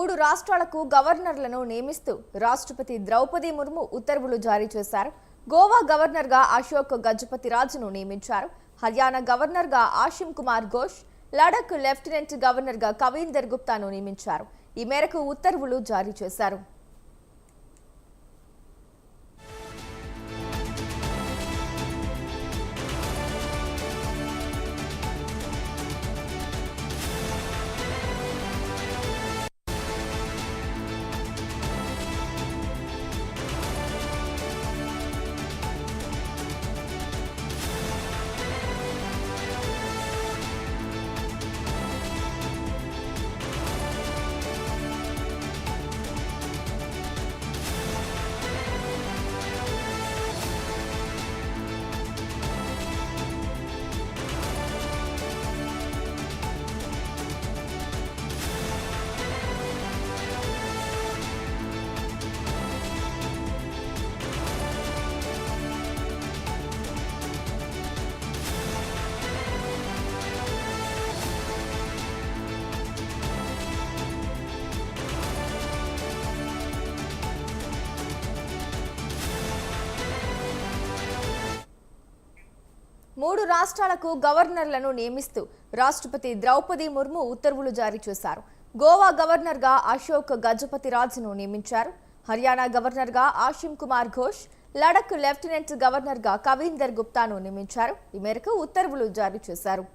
3 రాష్ట్రాలకు గవర్నర్లను నియమిస్తూ రాష్ట్రపతి ద్రౌపది ముర్ము ఉత్తర్వులు జారీ చేశారు. గోవా గవర్నర్గా అశోక్ గజపతి రాజును నియమించారు. హర్యానా గవర్నర్గా ఆశిమ్ కుమార్ ఘోష్, లడఖ్ లెఫ్టినెంట్ గవర్నర్గా కవీందర్ గుప్తాను నియమించారు. ఈ మేరకు ఉత్తర్వులు జారీ చేశారు. మూడు రాష్ట్రాలకు గవర్నర్లను నియమిస్తూ రాష్ట్రపతి ద్రౌపది ముర్ము ఉత్తర్వులు జారీ చేశారు. గోవా గవర్నర్గా అశోక్ గజపతి రాజును నియమించారు. హర్యానా గవర్నర్గా ఆశిమ్ కుమార్ ఘోష్, లడఖ్ లెఫ్టినెంట్ గవర్నర్గా కవీందర్ గుప్తాను నియమించారు. ఈ మేరకు ఉత్తర్వులు జారీ చేశారు.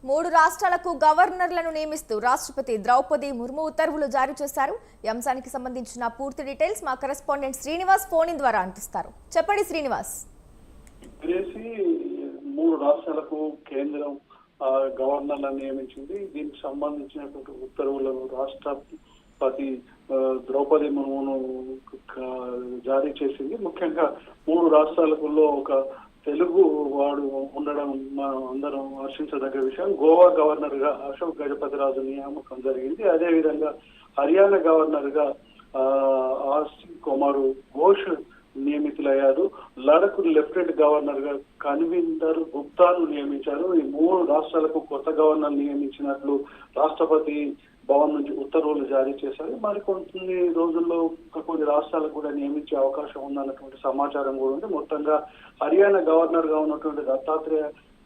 మూడు రాష్ట్రాలకు గవర్నర్లను నియమిస్తూ రాష్ట్రపతి ద్రౌపది ముర్ము ఉత్తర్వులు జారీ చేశారు. ఈ అంశానికి సంబంధించిన పూర్తి డీటెయిల్స్ మా కరెస్పాండెంట్ శ్రీనివాస్ ఫోన్ ద్వారా అందిస్తారు. చెప్పండి శ్రీనివాస్. మూడు రాష్ట్రాలకు కేంద్రం గవర్నర్లను నియమించింది. దీనికి సంబంధించినటువంటి ఉత్తర్వులను రాష్ట్రపతి ద్రౌపది ముర్మును జారీ చేసింది. ముఖ్యంగా మూడు రాష్ట్రాలలో ఒక తెలుగు వాడు ఉండడం అందరం హర్షించదగ్గ విషయం. గోవా గవర్నర్ గా అశోక్ గజపతి రాజు నియామకం జరిగింది. అదేవిధంగా హర్యానా గవర్నర్ గా ఆశిమ్ కుమార్ ఘోష్ నియమితులయ్యారు. లడఖ్ లెఫ్టినెంట్ గవర్నర్ గా కవీందర్ గుప్తాను నియమించారు. ఈ మూడు రాష్ట్రాలకు కొత్త గవర్నర్ నియమించినట్లు రాష్ట్రపతి భవన్ నుంచి ఉత్తర్వులు జారీ చేశారు. మరికొన్ని రోజుల్లో కొన్ని రాష్ట్రాలకు కూడా నియమించే అవకాశం ఉందన్నటువంటి సమాచారం కూడా ఉంది. మొత్తంగా హర్యానా గవర్నర్ గా ఉన్నటువంటి దత్తాత్రేయ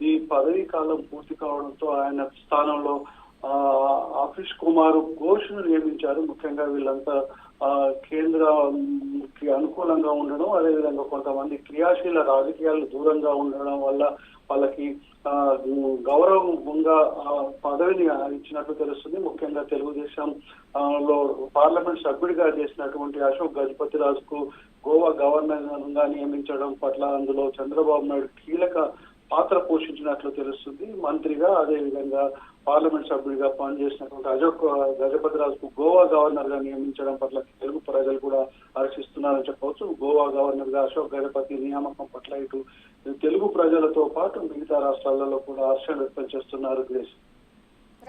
ఈ పదవీ కాలం పూర్తి కావడంతో ఆయన స్థానంలో ఆశిష్ కుమార్ ఘోష్ ను నియమించారు. ముఖ్యంగా వీళ్ళంతా కేంద్రానికి అనుకూలంగా ఉండడం, అదేవిధంగా కొంతమంది క్రియాశీల రాజకీయాలు దూరంగా ఉండడం వల్ల వాళ్ళకి గౌరవంగా పదవిని ఇచ్చినట్టు తెలుస్తుంది. ముఖ్యంగా తెలుగుదేశం లో పార్లమెంట్ సభ్యుడిగా చేసినటువంటి అశోక్ గజపతి రాజుకు గోవా గవర్నర్ గా నియమించడం పట్ల అందులో చంద్రబాబు నాయుడు కీలక పాత్ర పోషించినట్లు తెలుస్తుంది. మంత్రిగా అదేవిధంగా పార్లమెంట్ సభ్యుడిగా పనిచేసినటువంటి అశోక్ గజపతి రాజుకు గోవా గవర్నర్ గా నియమించడం పట్ల తెలుగు ప్రజలు కూడా హర్షిస్తున్నారని చెప్పవచ్చు. గోవా గవర్నర్ గా అశోక్ గజపతి నియామకం పట్ల ఇటు తెలుగు ప్రజలతో పాటు మిగతా రాష్ట్రాలలో కూడా హర్షం వ్యక్తం చేస్తున్నారు.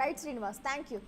Right Srinivas, thank you.